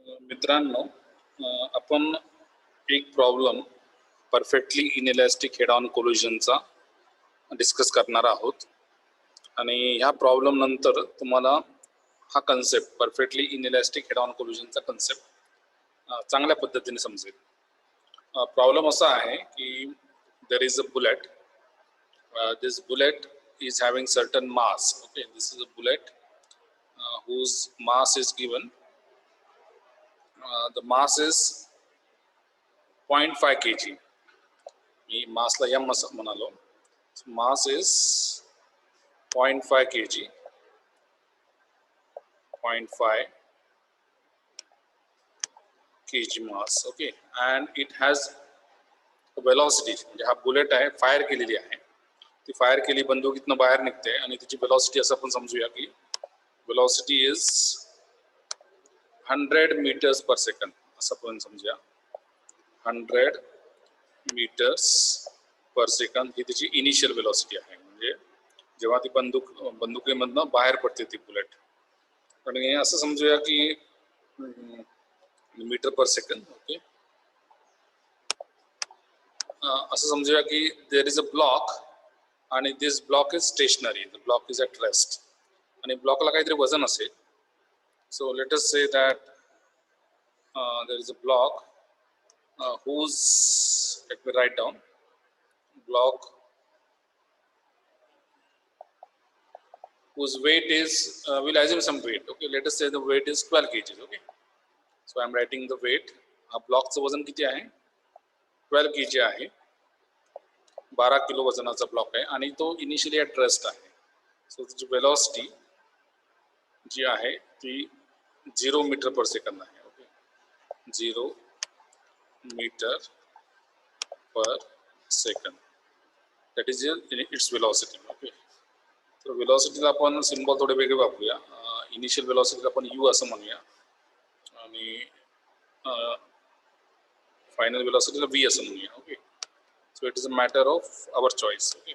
मित्रांनो, आपण एक problem perfectly inelastic head on कोलिजनचा डिस्कस करणार आहोत आणि ह्या प्रॉब्लेम नंतर तुम्हाला हा concept perfectly inelastic head on कोलिजनचा कन्सेप्ट चांगल्या पद्धतीने समजेल. प्रॉब्लेम असा आहे की there is a bullet. This bullet is having certain mass. Okay, this is a bullet whose mass is given. The mass is 0.5 kg. मी मासला m असं म्हणालो. Mass is 0.5 kg. 0.5 kg mass. Okay, and it has velocity. म्हणजे हा bullet आहे, fire केलेली आहे. ती फायर केली, बंदुकीतनं बाहेर निघते आणि तिची वेलॉसिटी असं आपण समजूया की velocity is 100 meters per second असं आपण समजूया. 100 meters per second ही तिची इनिशियल वेलॉसिटी आहे. म्हणजे जेव्हा ती बंदुकीमधनं बाहेर पडते ती बुलेट. आणि असं समजूया की मीटर पर सेकंड. ओके, असं समजूया की देयर इज अ ब्लॉक आणि this block is stationary. The block is at rest आणि ब्लॉकला काहीतरी वजन असेल. So let us say that there is a block whose, let me write down, block whose weight is we'll assume some weight. Okay, let us say the weight is 12 kg. Okay, so I'm writing the weight. हा ब्लॉकचं वजन किती आहे? 12 kg आहे. 12 kilo वजनाचा block आहे आणि तो initially at rest आहे. सो त्याची वेलॉसिटी जी आहे ती 0 मीटर पर सेकंड आहे. Okay, 0 metre per second, that is its velocity. Okay, तर वेलॉसिटीला आपण सिम्बॉल थोडे वेगळे वापरूया. इनिशियल वेलॉसिटीला आपण यू असं म्हणूया आणि फायनल वेलॉसिटीला व्ही असं म्हणूया. Okay, so it is a matter of our choice. Okay,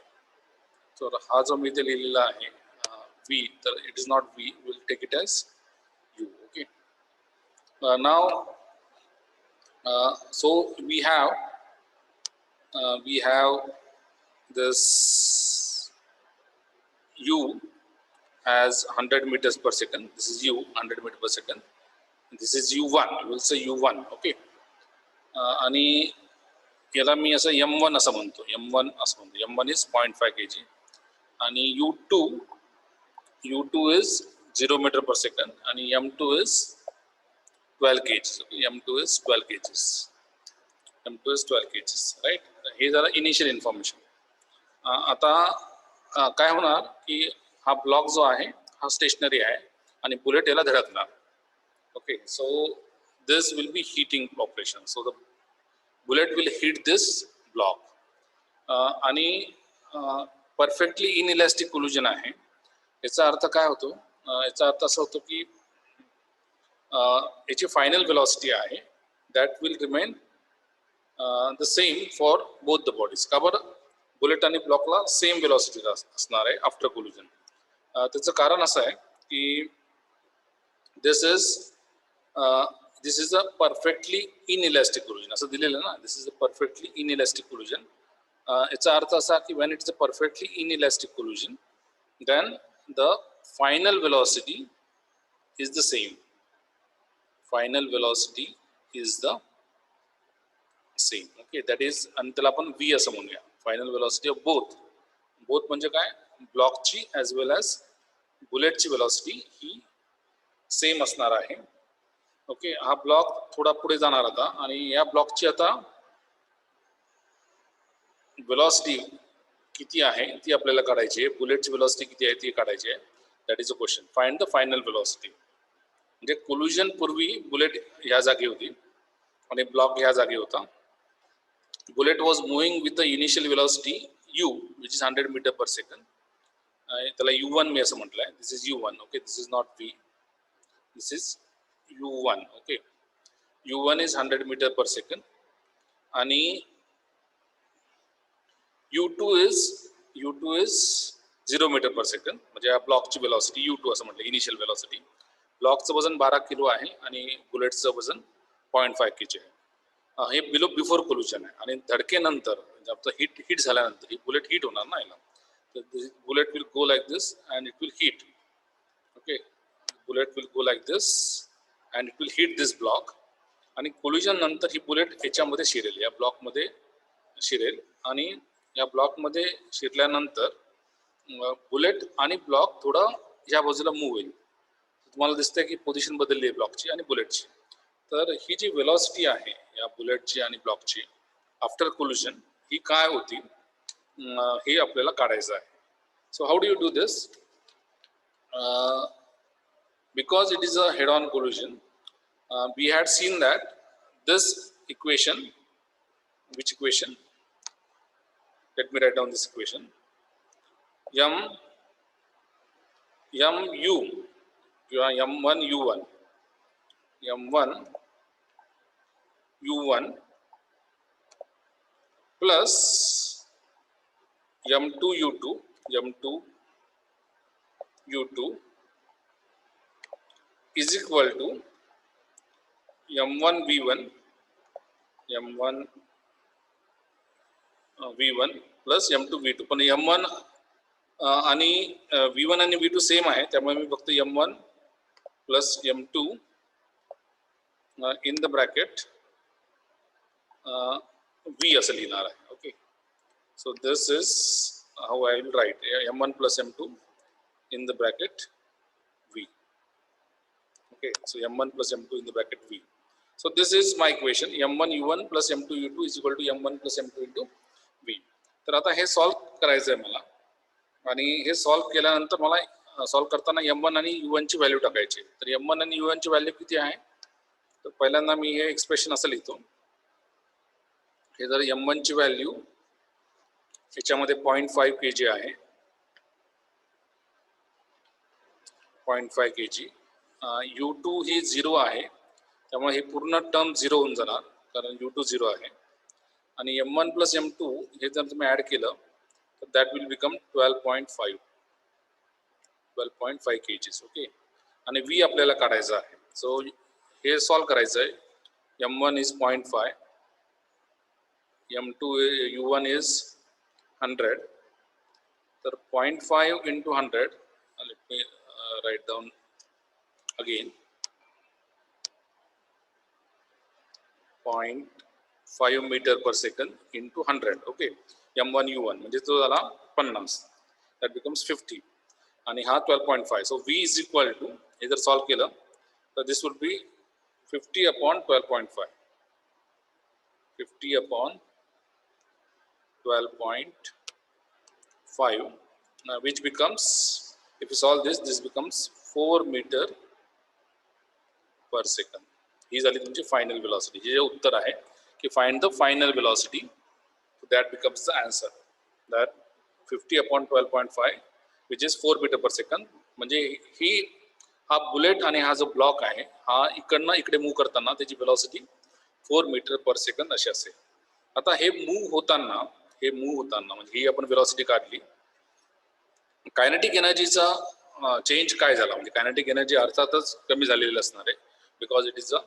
तर हा जो मी इथे लिहिलेला आहे व्ही, तर it is not V, will take it as U. Okay, now so we have this u as 100 meters per second. This is u 100 meters per second. This is u1. We will say u1. Okay, आणि याला मी असं m1 असं म्हणतो. m1 असं म्हणतो. m1 is 0.5 kg आणि u2 is 0 meter per second आणि m2 is 12 kgs. Okay, m2 is 12 kgs. m2 is 12 kgs, right? हे झालं इनिशियल इन्फॉर्मेशन. आता काय होणार की हा ब्लॉक जो आहे हा स्टेशनरी आहे आणि बुलेट याला धडकणार. Okay, so this will be hitting operation. So the bullet will hit this block आणि परफेक्टली इनइलास्टिक कोलिजन आहे. याचा अर्थ काय होतो? याचा अर्थ असा होतो की याची फायनल वेलॉसिटी आहे that will remain the same for both the bodies. का बरं? बुलेट आणि ब्लॉकला सेम वेलॉसिटी असणार आहे आफ्टर कोलिजन. त्याचं कारण असं आहे की this is a perfectly inelastic collision असं दिलेलं ना. This is a perfectly inelastic collision. याचा अर्थ असा की when it is a perfectly inelastic collision then the final velocity is the same. Final velocity is the same. Okay, that is, आणि त्याला आपण v असं म्हणूया. फायनल वेलॉसिटी ऑफ बोथ म्हणजे काय? ब्लॉकची ॲज वेल ॲज बुलेटची वेलॉसिटी ही सेम असणार आहे. ओके, हा ब्लॉक थोडा पुढे जाणार आता आणि या ब्लॉकची आता वेलॉसिटी किती आहे ती आपल्याला काढायची आहे. बुलेटची वेलॉसिटी किती आहे ती काढायची आहे. That is a question. Find the final velocity. म्हणजे कोलिजन पूर्वी बुलेट ह्या जागी होती आणि ब्लॉक ह्या जागी होता. Bullet was moving with the initial velocity u which is 100 metre per second. त्याला u1 मी असं म्हटलंय. This is u1. Okay, this is not v, this is u1. Okay, u1 is 100 metre per second आणि u2 is 0 metre per second. म्हणजे या ब्लॉकची velocity u2 असं म्हटलं, इनिशियल वेलॉसिटी. ब्लॉकचं वजन 12 किलो आहे आणि बुलेटचं वजन 0.5 kg आहे. हे बिफोर कोल्युशन आहे आणि धडकेनंतर म्हणजे आपलं हिट झाल्यानंतर ही बुलेट हिट होणार ना याला, तर bullet will go like this and it will hit. Okay, bullet will go like this and it will hit this block आणि कोल्युजन नंतर ही बुलेट याच्यामध्ये शिरेल, या ब्लॉकमध्ये शिरेल आणि या ब्लॉकमध्ये शिरल्यानंतर बुलेट आणि ब्लॉक थोडा या बाजूला मूव्ह होईल. तुम्हाला दिसतंय की पोझिशन बदलली आहे ब्लॉकची आणि बुलेटची. तर ही जी वेलॉसिटी आहे या बुलेटची आणि ब्लॉकची आफ्टर कोल्युशन ही काय होती हे आपल्याला काढायचं आहे. So how do you do this? Because it is a head on collision, we had seen that this equation, which equation? Let me write down this equation. mu m1 u1 plus m2 u2 is equal to m1 v1 plus m2 v2. पण m1 आणि v1 आणि v2 same आहे, त्यामुळे मी फक्त m1 plus m2 in the bracket v असं लिहिणार आहे. Okay, so this is how I will write m1 plus m2 in the bracket v. Okay, so m1 plus m2 in the bracket v. So this is my equation, m1 u1 plus m2 u2 is equal to m1 plus m2 into v. तर आता हे solve करायचं आहे मला आणि हे solve केल्यानंतर मला सॉल्व करताना m1 आणि u1 ची व्हॅल्यू टाकायची. तर m1 आणि u1 ची व्हॅल्यू किती आहे? तर पहिल्यांदा मी हे एक्सप्रेशन असं लिहितो. हे जर m1 ची व्हॅल्यू याच्यामध्ये 0.5 kg आहे, 0.5 kg. u2 ही 0 आहे, त्यामुळे हे पूर्ण टर्म 0 होऊन जाणार कारण u2 0 आहे आणि m1 प्लस m2 हे जर तुम्ही ऍड केलं तर that will become 12.5 kg. Okay, आणि v आपल्याला काढायचा आहे. सो हे सॉल्व करायचं आहे. m1 is 0.5, m2 u1 is 100. तर 0.5 into 100, let me write down again, 0.5 meter per second into 100. Okay, m1 u1 म्हणजे तो झाला 50, that becomes 50 आणि हा 12.5. So v is equal to, हे जर सॉल्व केलं तर this would be 50 upon 12.5, 50 upon 12.5, which becomes, if you solve this, this becomes 4 meter per second. ही झाली तुमची फायनल वेलॉसिटी. हे जे उत्तर आहे की find the final velocity, that becomes the answer, that 50 upon 12.5 which is 4 meter per second. म्हणजे ही हा bullet आणि हा जो ब्लॉक आहे हा इकडनं इकडे मूव्ह करताना त्याची वेलॉसिटी 4 meter per second अशी असेल. आता हे मूव्ह होताना म्हणजे ही आपण वेलॉसिटी काढली, कायनेटिक एनर्जीचा चेंज काय झाला, म्हणजे कायनेटिक एनर्जी अर्थातच कमी झालेली असणार आहे, because it is a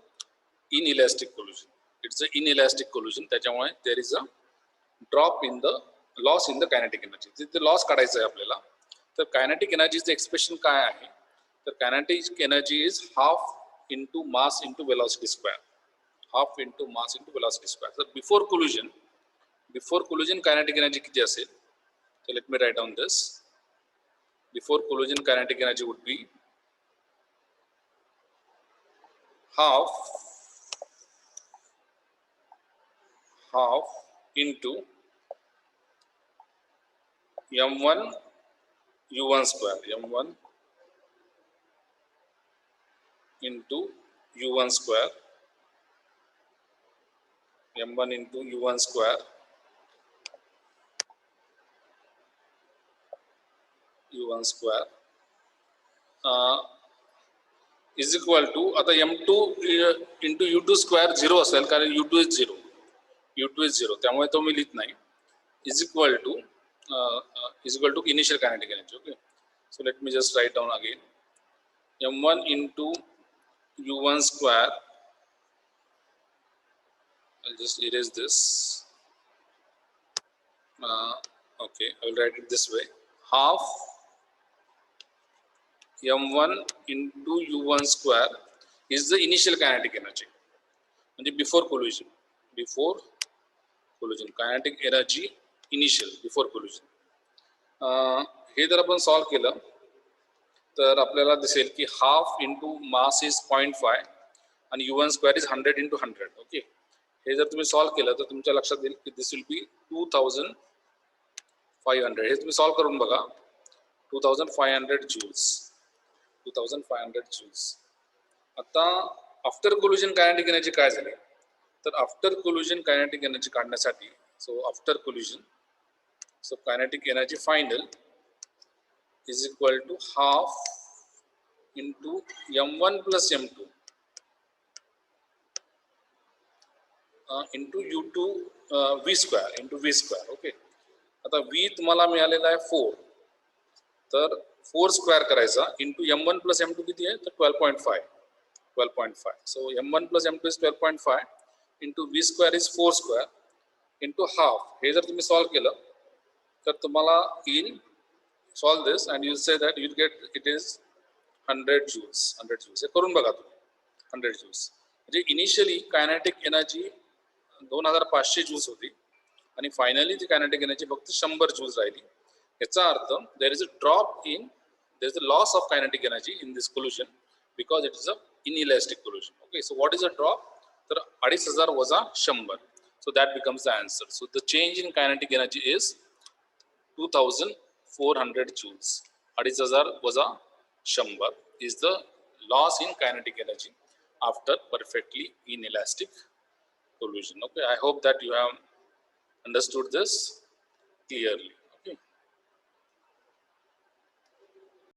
inelastic collision. It's an inelastic collision. त्याच्यामुळे there is a drop in the loss in the kinetic energy. ते लॉस काढायचं आहे आपल्याला. तर कायनेटिक एनर्जीचं एक्सप्रेशन काय आहे? तर kinetic energy is half into mass into velocity square, half into mass into velocity square. तर बिफोर कोल्युजन कायनेटिक एनर्जी किती असेल? तर let me write down this. Before collision kinetic energy would be half into m1 u1 square, m1 into u1 square, m1 into u1 square, is equal to, आता m2 into u2 square 0 असेल कारण u2 is 0, त्यामुळे तो मी लिहित नाही. is equal to initial kinetic energy. Okay, so let me just write down again. m1 into u1 square. I'll just erase this. Okay, I will write it this way: half m1 into u1 square is the initial kinetic energy, म्हणजे before collision. Before collision, kinetic energy initial before collision. हे जर आपण solve केलं तर आपल्याला दिसेल की half into mass is 0.5 आणि u1 square is 100 into 100. Okay, हे जर तुम्ही सॉल्व केलं तर तुमच्या लक्षात येईल की दिस विल बी 2500. हे तुम्ही सॉल्व करून बघा. 2500 joules. 2500 joules. आता आफ्टर कोल्युजन कायनेटिक एनर्जी काय झाली तर आफ्टर कोल्युजन कायनेटिक एनर्जी काढण्यासाठी after कोल्युजन kinetic energy final is equal to half into m1 plus m2 into u2 v square into v square. Okay, आता v तुम्हाला मिळालेला आहे 4, तर 4 स्क्वेअर करायचा इंटू m1 plus m2 किती आहे तर 12.5. So m1 plus m2 is 12.5 into v square is 4 square into half. हे जर तुम्ही सॉल्व केलं तर तुम्हाला येईल, solve this and you say that you get it is 100 joules. 100 joules हे करून बघा तुम्ही. 100 joules म्हणजे इनिशियली कायनेटिक एनर्जी 2500 joules होती आणि फायनली ती कायनेटिक एनर्जी फक्त 100 joules राहिली. याचा अर्थ there is a drop in, there is a loss of kinetic energy in this collision because it is a inelastic collision. Okay, so what is a drop तर 2500 वजा 100. So that becomes the answer. So the change in kinetic energy is 2400 joules. 2500 वजा 100 is the loss in kinetic energy after perfectly inelastic collision. Okay, I hope that you have understood this clearly.